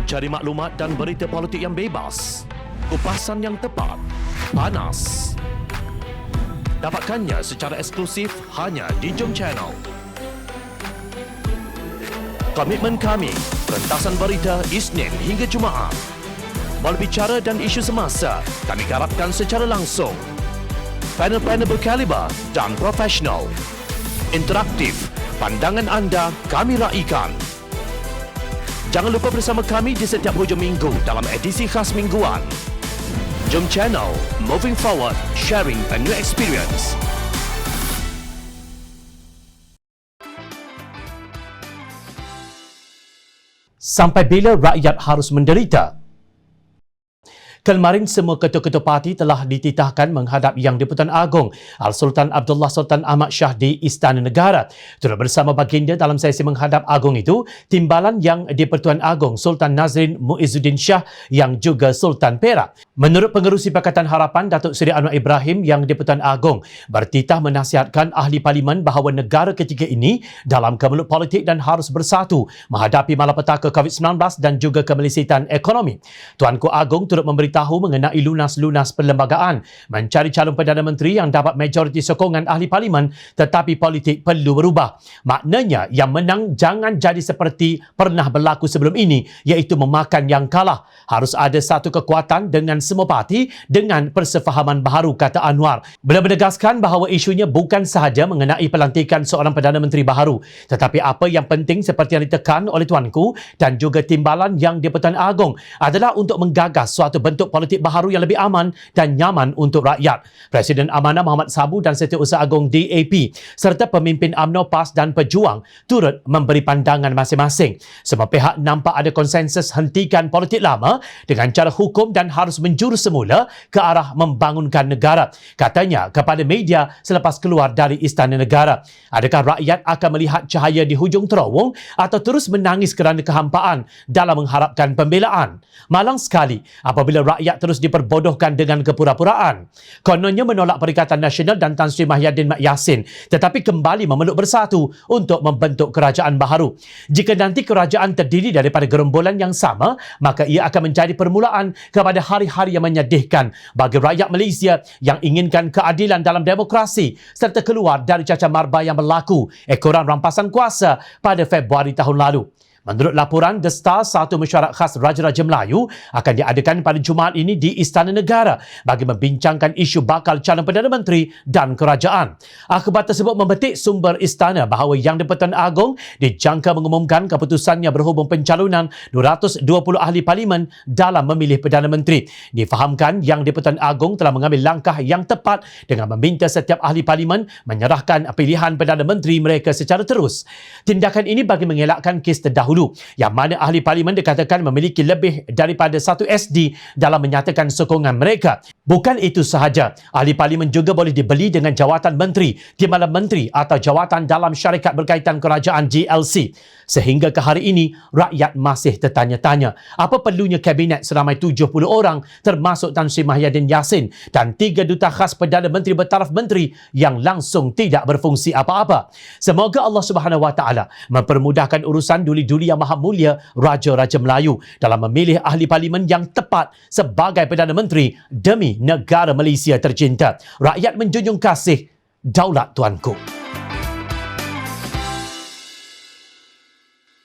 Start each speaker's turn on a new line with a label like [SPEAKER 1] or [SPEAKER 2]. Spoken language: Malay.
[SPEAKER 1] Cari maklumat dan berita politik yang bebas, kupasan yang tepat, panas. Dapatkannya secara eksklusif hanya di Jom Channel. Komitmen kami, pentasan berita Isnin hingga Jumaat. Berbicara dan isu semasa, kami garapkan secara langsung. Panel-panel berkaliber dan profesional. Interaktif, pandangan anda kami raikan. Jangan lupa bersama kami di setiap hujung minggu dalam edisi khas mingguan. Jom Channel, moving forward, sharing a new experience.
[SPEAKER 2] Sampai bila rakyat harus menderita? Kemarin semua ketua-ketua parti telah dititahkan menghadap Yang di-Pertuan Agong Al-Sultan Abdullah Sultan Ahmad Shah di Istana Negara. Turut bersama baginda dalam sesi menghadap Agong itu, Timbalan Yang di-Pertuan Agong Sultan Nazrin Muizzuddin Shah yang juga Sultan Perak. Menurut Pengerusi Pakatan Harapan Datuk Seri Anwar Ibrahim, Yang di-Pertuan Agong bertitah menasihatkan ahli parlimen bahawa negara ketiga ini dalam kemelut politik dan harus bersatu menghadapi malapetaka COVID-19 dan juga kemelisitan ekonomi. Tuanku Agong turut memberitahu mengenai lunas-lunas perlembagaan mencari calon Perdana Menteri yang dapat majoriti sokongan ahli parlimen, tetapi politik perlu berubah. Maknanya yang menang jangan jadi seperti pernah berlaku sebelum ini, iaitu memakan yang kalah. Harus ada satu kekuatan dengan semua parti dengan persefahaman baharu, kata Anwar. Beliau menegaskan bahawa isunya bukan sahaja mengenai pelantikan seorang Perdana Menteri baharu, tetapi apa yang penting seperti yang ditekan oleh tuanku dan juga Timbalan Yang di-Pertuan Agong adalah untuk menggagas suatu bentuk politik baharu yang lebih aman dan nyaman untuk rakyat. Presiden Amanah Muhammad Sabu dan Setiausaha Agong DAP serta pemimpin UMNO, PAS dan Pejuang turut memberi pandangan masing-masing. Semua pihak nampak ada konsensus hentikan politik lama dengan cara hukum dan harus menjurus semula ke arah membangunkan negara. Katanya kepada media selepas keluar dari Istana Negara, adakah rakyat akan melihat cahaya di hujung terowong atau terus menangis kerana kehampaan dalam mengharapkan pembelaan? Malang sekali apabila rakyat terus diperbodohkan dengan kepura-puraan. Kononnya menolak Perikatan Nasional dan Tan Sri Mahyadin Mat Yassin, tetapi kembali memeluk bersatu untuk membentuk kerajaan baharu. Jika nanti kerajaan terdiri daripada gerombolan yang sama, maka ia akan menjadi permulaan kepada hari-hari yang menyedihkan bagi rakyat Malaysia yang inginkan keadilan dalam demokrasi serta keluar dari cacamarba yang berlaku ekoran rampasan kuasa pada Februari tahun lalu. Menurut laporan, The Star, satu mesyuarat khas Raja-Raja Melayu akan diadakan pada Jumaat ini di Istana Negara bagi membincangkan isu bakal calon Perdana Menteri dan kerajaan. Akhbar tersebut memetik sumber istana bahawa Yang di-Pertuan Agong dijangka mengumumkan keputusannya berhubung pencalonan 220 ahli parlimen dalam memilih Perdana Menteri. Difahamkan Yang di-Pertuan Agong telah mengambil langkah yang tepat dengan meminta setiap ahli parlimen menyerahkan pilihan Perdana Menteri mereka secara terus. Tindakan ini bagi mengelakkan kes terdahulu yang mana ahli parlimen dikatakan memiliki lebih daripada 1 SD dalam menyatakan sokongan mereka. Bukan itu sahaja, ahli parlimen juga boleh dibeli dengan jawatan menteri, timbalan menteri atau jawatan dalam syarikat berkaitan kerajaan GLC. Sehingga ke hari ini, rakyat masih tertanya-tanya apa perlunya kabinet seramai 70 orang termasuk Tan Sri Mahyadin Yassin dan 3 duta khas Perdana Menteri bertaraf menteri yang langsung tidak berfungsi apa-apa. Semoga Allah Subhanahu Wa Taala mempermudahkan urusan duli-duli yang maha mulia Raja-Raja Melayu dalam memilih ahli parlimen yang tepat sebagai Perdana Menteri demi negara Malaysia tercinta. Rakyat menjunjung kasih daulat tuanku.